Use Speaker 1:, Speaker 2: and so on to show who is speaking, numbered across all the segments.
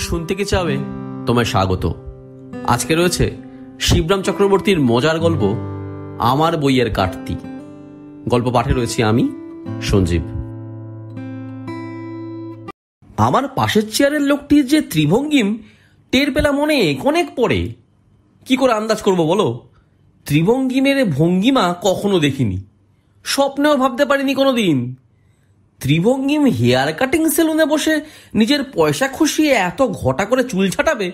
Speaker 1: শুনতে কি চাবে তোমায় স্বাগত। আজকে রয়েছে শিবরাম চক্রবর্তীর মজার গল্প আমার বইয়ের কাটতি। গল্প পাঠে রয়েছি আমি সঞ্জীব। আমার পাশের চেয়ারের লোকটির যে ত্রিভঙ্গিম টের পেলাম অনেক অনেক পরে। কি করে আন্দাজ করব বলো? ত্রিভঙ্গিমের ভঙ্গিমা কখনো দেখিনি, স্বপ্নেও ভাবতে পারিনি কোনোদিন। ত্রিভঙ্গিম হেয়ার কাটিং সেলুনে বসে নিজের পয়সা খসিয়ে এত ঘটা করে চুল ছাটাবে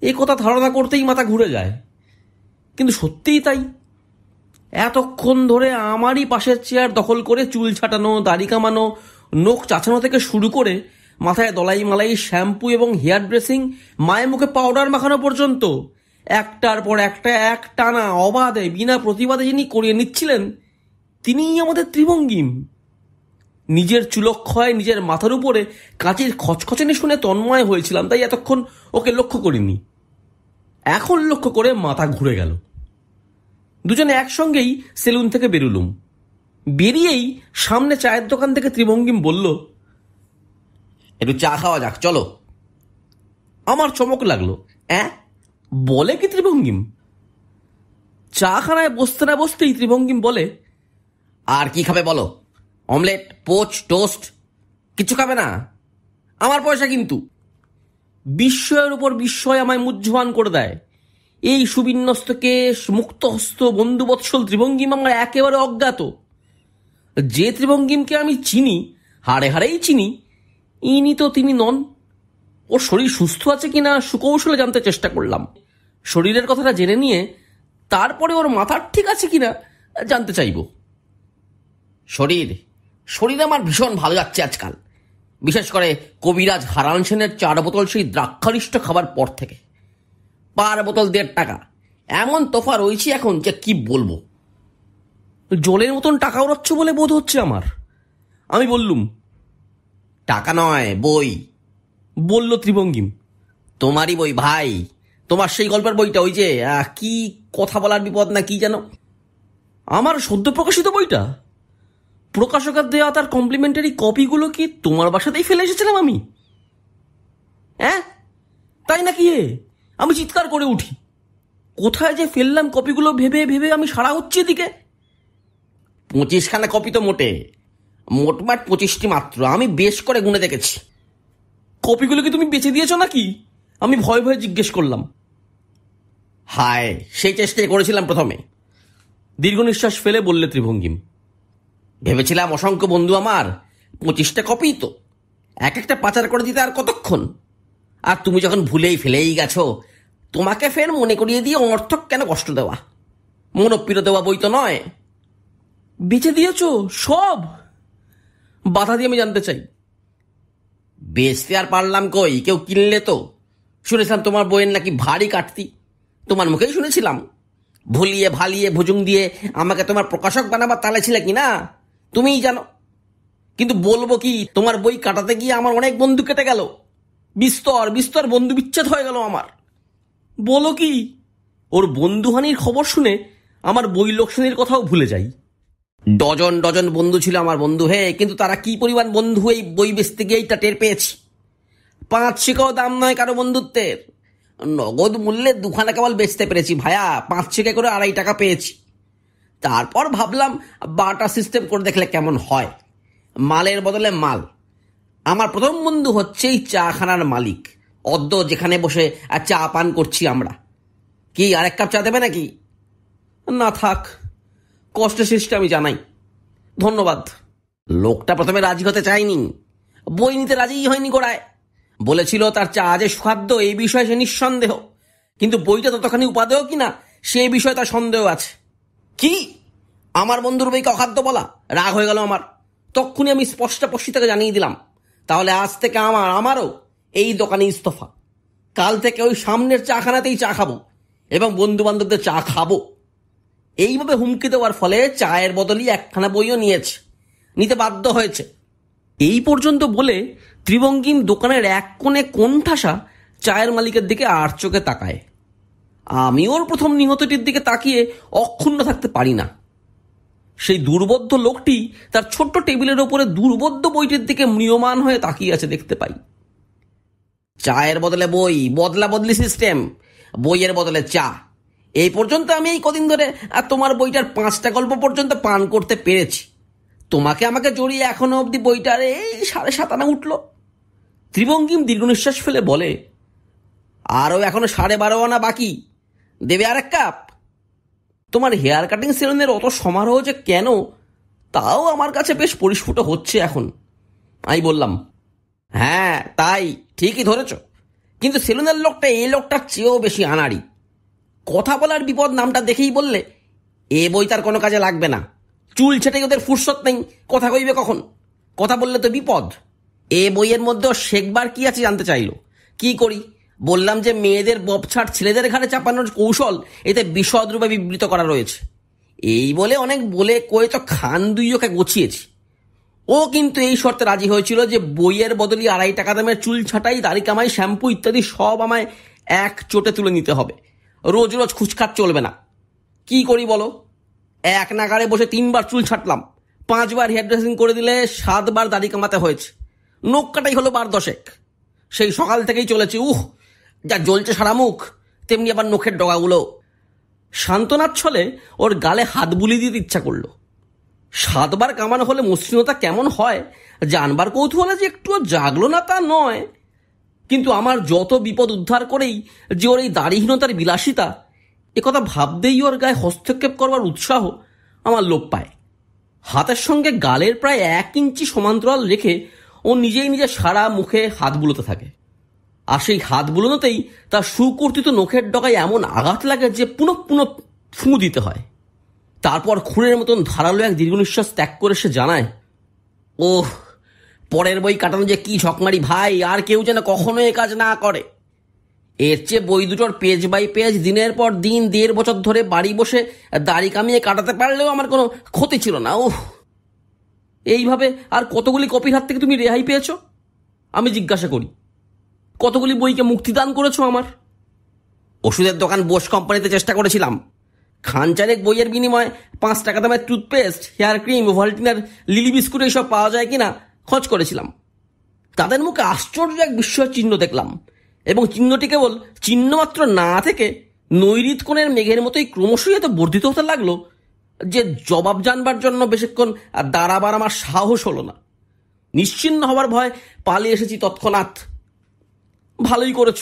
Speaker 1: এ কথা ধারণা করতেই মাথা ঘুরে যায়। কিন্তু সত্যিই তাই। এতক্ষণ ধরে আমারই পাশের চেয়ার দখল করে চুল ছাটানো, দাড়ি কামানো, নখ চাচানো থেকে শুরু করে মাথায় দলাই মালাই, শ্যাম্পু এবং হেয়ার ড্রেসিং, মায়ের মুখে পাউডার মাখানো পর্যন্ত একটার পর একটা এক টানা অবাধে বিনা প্রতিবাদে যিনি করিয়ে নিচ্ছিলেন তিনিই আমাদের ত্রিভঙ্গিম। নিজের চুলক্ষয় নিজের মাথার উপরে কাঁচির খচখচানি শুনে তন্ময় হয়েছিলাম, তাই এতক্ষণ ওকে লক্ষ্য করিনি। এখন লক্ষ্য করে মাথা ঘুরে গেল। দুজনে একসঙ্গেই সেলুন থেকে বেরুলুম। বেরিয়েই সামনে চায়ের দোকান থেকে ত্রিভঙ্গিম বলল, একটু চা খাওয়া যাক, চলো। আমার চমক লাগলো। বলে কি ত্রিভঙ্গিম? চা খানায় বসতে না বসতেই ত্রিভঙ্গিম বলে, আর কি খাবে বলো? Omelette, poach, toast? কিছু খাবে না? আমার পয়সা কিন্তু। বিস্ময়ের উপর বিস্ময় আমায় মুহ্যমান করে দেয়। এই সুবিন্যস্ত কেশ, মুক্তহস্ত, বন্ধুবৎসল ত্রিভঙ্গিম আমার একেবারে অজ্ঞাত। যে ত্রিভঙ্গিমকে আমি চিনি, হাড়ে হাড়েই চিনি, ইনি তো তিনি নন। ওর শরীর সুস্থ আছে কিনা সুকৌশলে জানতে চেষ্টা করলাম। শরীরের কথাটা জেনে নিয়ে তারপরে ওর মাথার ঠিক আছে কিনা জানতে চাইব। শরীর আমার ভীষণ ভালো যাচ্ছে আজকাল, বিশেষ করে কবিরাজ হারান সেনের 4 বোতল সেই দ্রাক্ষারিষ্ট খাবার পর থেকে। পার বোতল 1.5 টাকা, এমন তোফা রয়েছে এখন যে কি বলবো। জলের মতন টাকা উড়াচ্ছ বলে বোধ হচ্ছে আমার। আমি বললুম, টাকা নয়, বই, বলল ত্রিভঙ্গিম। তোমারই বই ভাই, তোমার সেই গল্পের বইটা, ওই যে কি কথা বলার বিপদ না কি যেন। আমার সদ্য প্রকাশিত বইটা? প্রকাশকের দেওয়া তার কমপ্লিমেন্টারি কপিগুলো কি তোমার বাসাতেই ফেলে এসেছিলাম আমি? তাই নাকি? আমি চিৎকার করে উঠি। কোথায় যে ফেললাম কপিগুলো ভেবে ভেবে আমি সারা হচ্ছে এদিকে। 25খানা কপি তো মোটে, মোটমাট 25টি মাত্র। আমি বেশ করে গুনে দেখেছি। কপিগুলো কি তুমি বেচে দিয়েছো নাকি? আমি ভয়ে ভয়ে জিজ্ঞেস করলাম। হায়, সেই চেষ্টাই করেছিলাম প্রথমে। দীর্ঘ নিঃশ্বাস ফেলে বললে ত্রিভঙ্গিম। ভেবেছিলাম অসংখ্য বন্ধু আমার, 25টা কপি তো, এক একটা পাচার করে দিতে আর কতক্ষণ। আর তুমি যখন ভুলেই ফেলেই গেছো, তোমাকে ফের মনে করিয়ে দিয়ে অনর্থক কেন কষ্ট দেওয়া? মনোপীড় দেওয়া বই তো নয়। বেচে দিয়েছো সব? বাধা দিয়ে আমি জানতে চাই। বেচতে আর পারলাম কই, কেউ কিনলে তো। শুনেছিলাম তোমার বইয়ের নাকি ভারী কাটতি, তোমার মুখেই শুনেছিলাম। ভুলিয়ে ভালিয়ে ভুজুং দিয়ে আমাকে তোমার প্রকাশক বানাবার তালে ছিলে কিনা তুমিই জানো। কিন্তু বলবো কি, তোমার বই কাটাতে গিয়ে আমার অনেক বন্ধু কেটে গেল। বিস্তর বিস্তর বন্ধু বিচ্ছেদ হয়ে গেল আমার। বলো কি? ওর বন্ধুহানির খবর শুনে আমার বই লোকসানির কথাও ভুলে যাই। ডজন ডজন বন্ধু ছিল আমার বন্ধু হে, কিন্তু তারা কি পরিমাণ বন্ধু এই বই বেচতে গিয়ে এইটা টের পেয়েছি। 5 শিকাও দাম নয় কারো বন্ধুত্বের। নগদ মূল্যে 2খানা কেবল বেচতে পেরেছি ভায়া, 5 শিকা করে 2.5 টাকা পেয়েছি। তারপর ভাবলাম বাটা সিস্টেম করে দেখলে কেমন হয়, মালের বদলে মাল। আমার প্রথম বন্ধু হচ্ছে এই চাখানার মালিক, অদ্য যেখানে বসে চা পান করছি আমরা। কি আরেক কাপ চা দেবে নাকি? না থাক, কষ্টে সৃষ্টি আমি জানাই, ধন্যবাদ। লোকটা প্রথমে রাজি হতে চায়নি, বই নিতে রাজিই হয়নি গোড়ায়। বলেছিল তার চা যে সুখাদ্য এই বিষয়ে সে নিঃসন্দেহ, কিন্তু বইটা ততখানি উপাদেয় কিনা সেই বিষয়ে তার সন্দেহ আছে। কি আমার বন্ধুর বইকে অখাদ্য বলা? রাগ হয়ে গেল আমার। তক্ষুনি আমি স্পষ্টপষ্টি তাকে জানিয়ে দিলাম, তাহলে আজ থেকে আমারও এই দোকানে ইস্তফা। কাল থেকে ওই সামনের চাখানাতেই চা খাবো এবং বন্ধু বান্ধবদের চা খাবো। এইভাবে হুমকি দেওয়ার ফলে চায়ের বদলই 1খানা বইও নিতে বাধ্য হয়েছে। এই পর্যন্ত বলে ত্রিভঙ্গিম দোকানের এক কোণে কোণঠাসা চায়ের মালিকের দিকে আর চোখে তাকায়। আমি ওর প্রথম নিহতটির দিকে তাকিয়ে অক্ষুণ্ণ থাকতে পারি না। সেই দুর্বোধ্য লোকটি তার ছোট্ট টেবিলের ওপরে দুর্বোধ্য বইটির দিকে ম্রিয়মান হয়ে তাকিয়ে আছে দেখতে পাই। চায়ের বদলে বই, বদলা বদলি সিস্টেম, বইয়ের বদলে চা। এই পর্যন্ত আমি এই কদিন ধরে আর তোমার বইটার 5টা গল্প পর্যন্ত পান করতে পেরেছি। তোমাকে আমাকে জড়িয়ে এখনো অবধি বইটার এই 7.5 আনা উঠল। ত্রিভঙ্গিম দীর্ঘ নিঃশ্বাস ফেলে বলে, আরও এখনো 12.5 আনা বাকি, দেবে আর 1 কাপ? তোমার হেয়ার কাটিং সেলুনের অত সমারোহ যে কেন, তাও আমার কাছে বেশ পরিস্ফুট হচ্ছে এখন। আমি বললাম, হ্যাঁ তাই, ঠিকই ধরেছ, কিন্তু সেলুনের লোকটা এই লোকটার চেয়েও বেশি আনাড়ি। কথা বলার বিপদ নামটা দেখেই বললে, এ বই তার কোনো কাজে লাগবে না, চুল ছেটেই ওদের ফুরসত নেই, কথা কইবে কখন? কথা বললে তো বিপদ। এ বইয়ের মধ্যেও শেখবার কি আছে জানতে চাইলো। কি করি? বললাম যে মেয়েদের ববছাট ছেলেদের ঘাড়ে চাপানোর কৌশল এতে বিশদ রূপে বিবৃত করা রয়েছে। এই বলে অনেক বলে কয়ে তো খান দুইয়োকে গছিয়েছি। ও কিন্তু এই শর্তে রাজি হয়েছিল যে বইয়ের বদলি 2.5 টাকা দামের চুল ছাটাই, দাড়ি কামাই, শ্যাম্পু ইত্যাদি সব আমায় এক চোটে তুলে নিতে হবে, রোজ রোজ খুচখাট চলবে না। কি করি বলো? এক নাগারে বসে 3বার চুল ছাটলাম, 5বার হেয়ার ড্রেসিং করে দিলে 7বার দাড়ি কামাতে হয়েছে, নখ কাটাই হলো 12-10। সেই সকাল থেকেই চলেছে। যা জ্বলছে সারা মুখ, তেমনি আবার নখের ডগাগুলো। সান্ত্বনার ছলে ওর গালে হাত বুলিয়ে দিতে ইচ্ছা করলো। 7বার কামানো হলে মসৃণতা কেমন হয় জানবার কৌতূহলে যে একটুও জাগলো না তা নয়, কিন্তু আমার যত বিপদ উদ্ধার করেই যে ওর এই দাড়িহীনতার বিলাসিতা, একথা ভাবতেই ওর গায়ে হস্তক্ষেপ করবার উৎসাহ আমার লোপ পায়। হাতের সঙ্গে গালের প্রায় 1 ইঞ্চি সমান্তরাল রেখে ও নিজেই নিজে সারা মুখে হাত বুলোতে থাকে, আর সেই হাত বুলোনোতেই তার সুকর্তিত নখের ডগায় এমন আঘাত লাগে যে পুনঃ পুনঃ ফুঁ দিতে হয়। তারপর খুঁড়ের মতন ধারালো এক দীর্ঘ নিঃশ্বাস ত্যাগ করে সে জানায়, ওহ, পরের বই কাটানো যে কি ঝকমারি ভাই, আর কেউ যেন কখনো এ কাজ না করে। এর চেয়ে বই দুটোর পেজ বাই পেজ দিনের পর দিন 1.5 বছর ধরে বাড়ি বসে দাড়ি কামিয়ে কাটাতে পারলেও আমার কোনো ক্ষতি ছিল না। এইভাবে আর কতগুলি কপির হাত থেকে তুমি রেহাই পেয়েছ? আমি জিজ্ঞাসা করি। কতগুলি বইকে মুক্তিদান করেছো আমার? ওষুধের দোকান বোস কোম্পানিতে চেষ্টা করেছিলাম, খানচারেক বইয়ের বিনিময়ে 5 টাকা দামের টুথপেস্ট, হেয়ার ক্রিম, ওভালটিনার, লিলি বিস্কুট এইসব পাওয়া যায় কিনা খোঁজ করেছিলাম। তাদের মুখে আশ্চর্য এক বিস্ময় চিহ্ন দেখলাম, এবং চিহ্নটি কেবল চিহ্ন মাত্র না থেকে নৈরিত কোণের মেঘের মতোই ক্রমশই এত বর্ধিত হতে লাগলো যে জবাব জানবার জন্য বেশিক্ষণ দাঁড়াবার আমার সাহস হলো না। নিশ্চিন্ন হবার ভয় পালিয়ে এসেছি তৎক্ষণাৎ। ভালোই করেছ,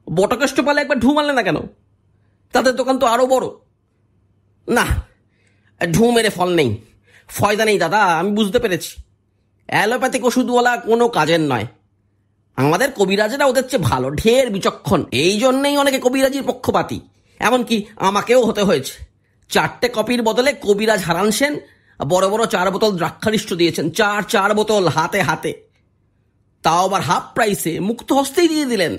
Speaker 1: বটকেষ্ট পালে একবার ঢু মারলে না কেন? তাদের দোকান তো আরো বড়। না, ঢু মেরে ফল নেই, ফয়দা নেই দাদা, আমি বুঝতে পেরেছি। অ্যালোপ্যাথিক ওষুধওয়ালা কোনো কাজের নয়। আমাদের কবিরাজেরা ওদের চেয়ে ভালো, ঢের বিচক্ষণ। এই জন্যেই অনেকে কবিরাজির পক্ষপাতী, এমনকি আমাকেও হতে হয়েছে। 4টে কপির বদলে কবিরাজ হারান সেন বড় বড় 4 বোতল দ্রাক্ষারিষ্ট দিয়েছেন, 4 বোতল হাতে হাতে, তাও আবার হাফ প্রাইসে, মুক্ত হস্তেই দিয়ে দিলেন।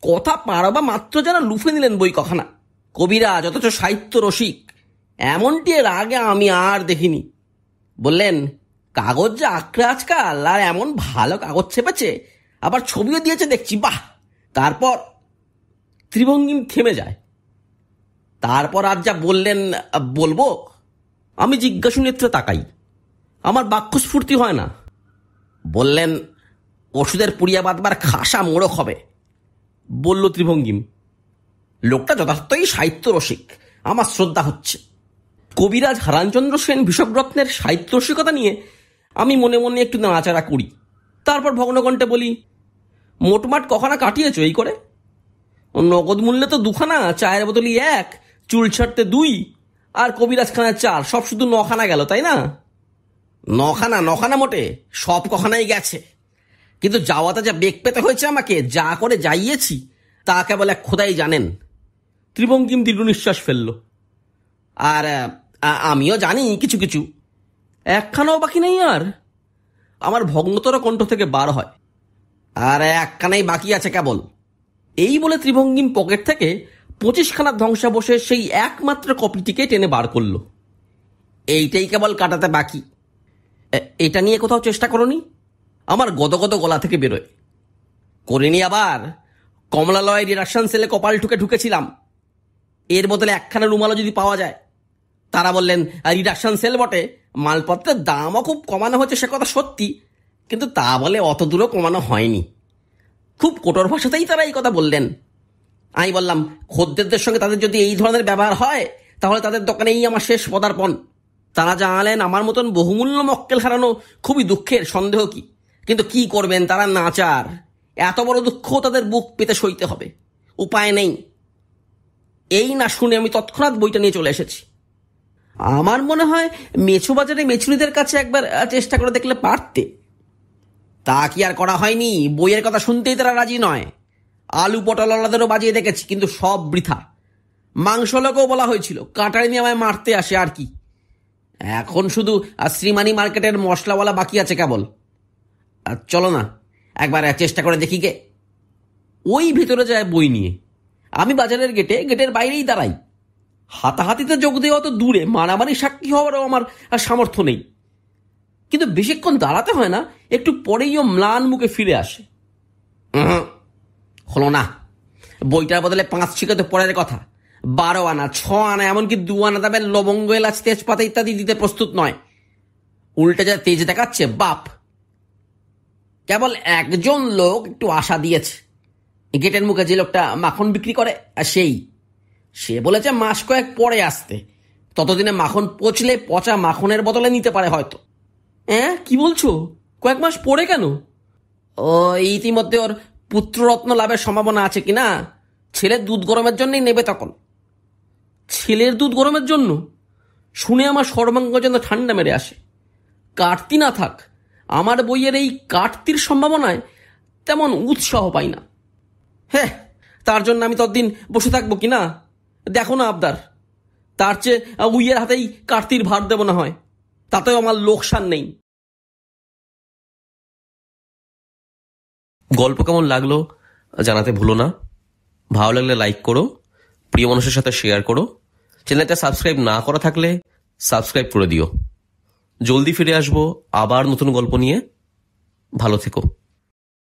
Speaker 1: কথা পারবা মাত্র যেন লুফে নিলেন বই কখানা। কবিরাজ অথচ সাহিত্য রসিক, এমনটি এর আগে আমি আর দেখিনি। বললেন, কাগজ যে আঁকড়ে আজকাল, আর এমন ভালো কাগজ ছেপেছে, আবার ছবিও দিয়েছে দেখছি, বাহ। তারপর ত্রিভঙ্গিম থেমে যায়। তারপর আর যা বললেন বলবো? আমি জিজ্ঞাসু নেত্রে তাকাই, আমার বাক্যস্ফূর্তি হয় না। বললেন, ওষুধের পুড়িয়া বাঁধবার খাসা মোড়ক হবে, বলল ত্রিভঙ্গিম। লোকটা যথার্থই সাহিত্য রসিক, আমার শ্রদ্ধা হচ্ছে। কবিরাজ হারানচন্দ্র সেন বিষবরত্নের সাহিত্য রসিকতা নিয়ে আমি মনে মনে একটু নাড়াচাড়া করি। তারপর ভগ্নকণ্ঠে বলি, মোটমাট কখানা কাটিয়েছ এই করে? নগদ মূল্যে তো 2খানা, চায়ের বোতলই 1, চুল ছাড়তে 2, আর কবিরাজখানায় 4, সব শুধু 9খানা গেল, তাই না? 9খানা মোটে, সব কখানাই গেছে, কিন্তু যাওয়াতে যা বেগ পেতে হয়েছে আমাকে, যা করে যাইয়েছি তা কেবল এক খোদাই জানেন। ত্রিভঙ্গিম দীর্ঘ নিঃশ্বাস ফেলল। আর আমিও জানি কিছু কিছু। 1খানাও বাকি নেই আর? আমার ভগ্নতর কণ্ঠ থেকে বার হয়। আর 1খানাই বাকি আছে কেবল। এই বলে ত্রিভঙ্গিম পকেট থেকে 25খানার ধ্বংসাবশেষ সেই একমাত্র কপিটিকে টেনে বার করল। এইটাই কেবল কাটাতে বাকি। এটা নিয়ে কোথাও চেষ্টা করনি? আমার গদগদ গলা থেকে বেরোয়। করিনি আবার। কমলালয় রিডাকশন সেলে কপাল ঠুকে ঢুকেছিলাম, এর বদলে 1খানা রুমালও যদি পাওয়া যায়। তারা বললেন, রিডাকশন সেল বটে, মালপত্রের দামও খুব কমানো হয়েছে, সে কথা সত্যি, কিন্তু তা বলে অত দূরও কমানো হয়নি। খুব কঠোর ভাষাতেই তারা এই কথা বললেন। আমি বললাম, খদ্দেরদের সঙ্গে তাদের যদি এই ধরনের ব্যবহার হয় তাহলে তাদের দোকানেই আমার শেষ পদার্পণ। তারা জানালেন, আমার মতন বহুমূল্য মক্কেল হারানো খুবই দুঃখের, সন্দেহ কি, কিন্তু কি করবেন, তারা নাচার, এত বড় দুঃখ তাদের বুক পেতে সইতে হবে, উপায় নেই। এই না শুনে আমি তৎক্ষণাৎ বইটা নিয়ে চলে এসেছি। আমার মনে হয় মেছো বাজারে মেছুনিদের কাছে একবার চেষ্টা করে দেখলে পারতে। তা কি আর করা হয়নি? বইয়ের কথা শুনতেই তারা রাজি নয়। আলু পটলওয়ালাদেরও বাজিয়ে দেখেছি, কিন্তু সব বৃথা। মাংস লোকেও বলা হয়েছিল, কাটারি নিয়ে আমায় মারতে আসে আর কি। এখন শুধু শ্রীমানি মার্কেটের মশলাওয়ালা বাকি আছে কেবল। চলো না একবার চেষ্টা করে দেখি গে। ওই ভিতরে যায় বই নিয়ে। আমি বাজারের গেটের বাইরেই দাঁড়াই। হাতাহাতিতে যোগ দেওয়া তো দূরে, মারামারি সাক্ষী হওয়ারও আমার সামর্থ্য নেই। কিন্তু বেশিক্ষণ দাঁড়াতে হয় না, একটু পরেই ও ম্লান মুখে ফিরে আসে। হলো না, বইটার বদলে 5 শিখে তো পরের কথা, 12 আনা, 6 আনা, এমনকি 2 আনা দামের লবঙ্গ, এলাচ, তেজপাতা ইত্যাদি দিতে প্রস্তুত নয়। উল্টে যা তেজ দেখাচ্ছে বাপ। কেবল একজন লোক একটু আশা দিয়েছে, গেটের মুখে যে লোকটা মাখন বিক্রি করে সে বলেছে মাস কয়েক পরে আসতে, ততদিনে মাখন পচলে পচা মাখনের বদলে নিতে পারে হয়তো। কি বলছো? কয়েক মাস পরে কেন? ও ইতিমধ্যে ওর পুত্ররত্ন লাভের সম্ভাবনা আছে কিনা, ছেলের দুধ গরমের জন্যই নেবে তখন। ছেলের দুধ গরমের জন্য শুনে আমার সর্বাঙ্গ যেন ঠান্ডা মেরে আসে। কাটতি না থাক, আমার বইয়ের এই কাটতির সম্ভাবনায় তেমন উৎসাহ পাই না। হ্যাঁ, তার জন্য আমি ততদিন বসে থাকবো কিনা? দেখো না আবদার, তার চেয়ে উইয়ের হাতেই কাটতির ভার দেব না হয়, তাতেও আমার লোকসান নেই।
Speaker 2: গল্প কেমন লাগলো জানাতে ভুলো না। ভালো লাগলে লাইক করো, প্রিয় মানুষের সাথে শেয়ার করো। চ্যানেলটা সাবস্ক্রাইব না করা থাকলে সাবস্ক্রাইব করে দিও। জলদি ফিরে আসবো আবার নতুন গল্প নিয়ে। ভালো থেকো।